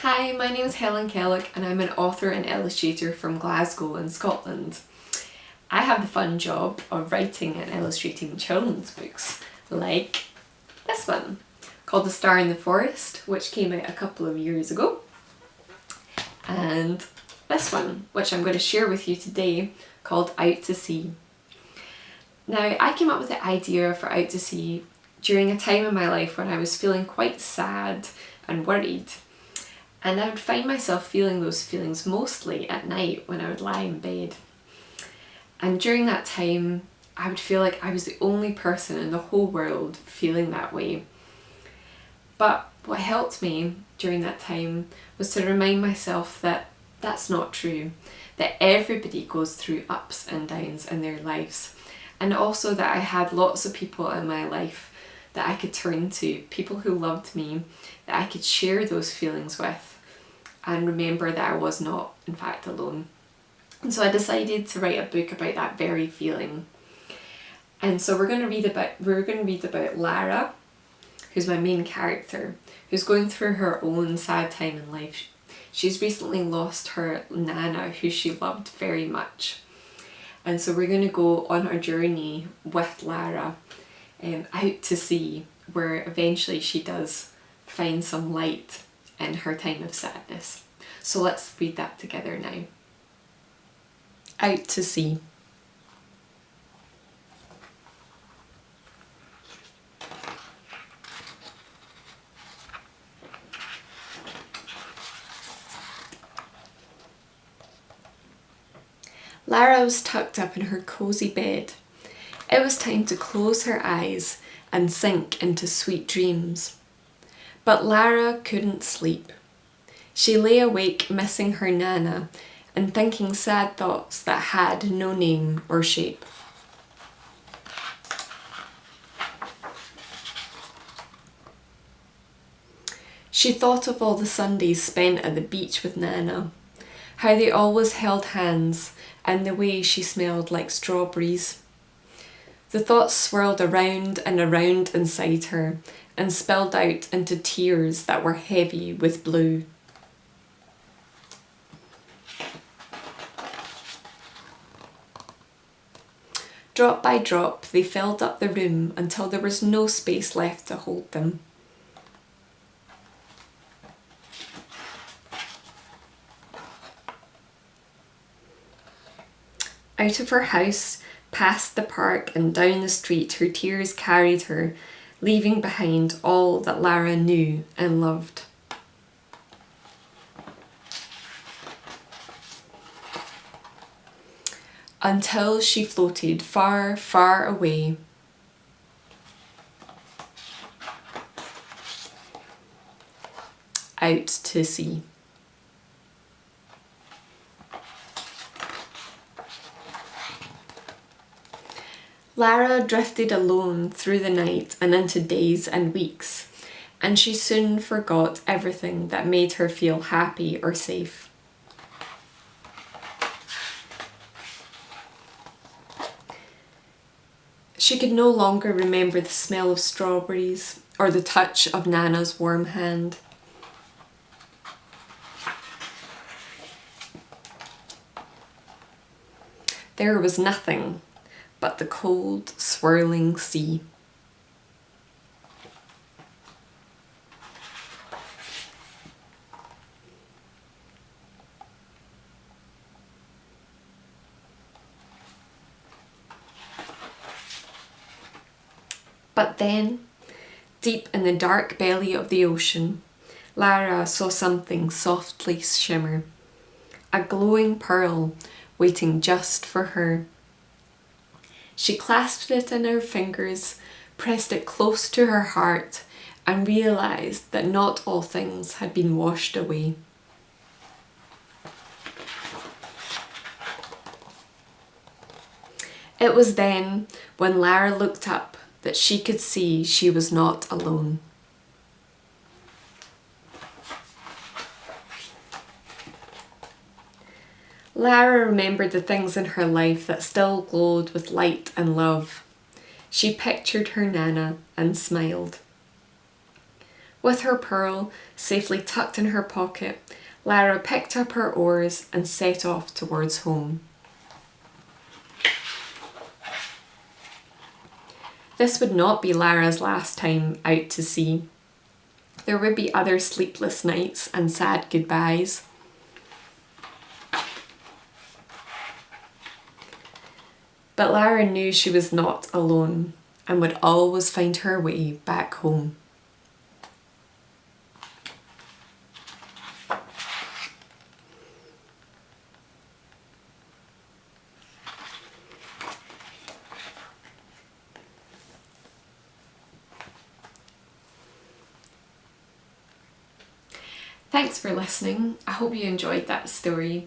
Hi, my name is Hellenkel록ul and I'm an author and illustrator from Glasgow in Scotland. I have the fun job of writing and illustrating children's books, like this one, called The Star in the Forest, which came out a couple of years ago, and this one, which I'm going to share with you today, called Out to Sea. Now, I came up with the idea for Out to Sea during a time in my life when I was feeling quite sad and worried. And I would find myself feeling those feelings mostly at night when I would lie in bed. And during that time, I would feel like I was the only person in the whole world feeling that way. But what helped me during that time was to remind myself that that's not true, that everybody goes through ups and downs in their lives. And also that I had lots of people in my life that I could turn to, people who loved me, that I could share those feelings with, and remember that I was not, in fact, alone. And so I decided to write a book about that very feeling. And so we're going to read about Lara, who's my main character, who's going through her own sad time in life. She's recently lost her Nana, who she loved very much. And so we're going to go on our journey with Lara out to sea, where eventually she does find some light in her time of sadness. So let's read that together now. Out to Sea. Lara was tucked up in her cosy bed. It was time to close her eyes and sink into sweet dreams. But Lara couldn't sleep. She lay awake missing her Nana and thinking sad thoughts that had no name or shape. She thought of all the Sundays spent at the beach with Nana, how they always held hands and the way she smelled like strawberries. The thoughts swirled around and around inside her and spilled out into tears that were heavy with blue. Drop by drop, they filled up the room until there was no space left to hold them. Out of her house, past the park and down the street, her tears carried her, leaving behind all that Lara knew and loved. Until she floated far, far away. Out to sea. Lara drifted alone through the night and into days and weeks, and she soon forgot everything that made her feel happy or safe. She could no longer remember the smell of strawberries or the touch of Nana's warm hand. There was nothing but the cold, swirling sea. But then, deep in the dark belly of the ocean, Lara saw something softly shimmer, a glowing pearl waiting just for her. She clasped it in her fingers, pressed it close to her heart, and realised that not all things had been washed away. It was then, when Lara looked up, that she could see she was not alone. Lara remembered the things in her life that still glowed with light and love. She pictured her Nana and smiled. With her pearl safely tucked in her pocket, Lara picked up her oars and set off towards home. This would not be Lara's last time out to sea. There would be other sleepless nights and sad goodbyes. But Lara knew she was not alone and would always find her way back home. Thanks for listening. I hope you enjoyed that story.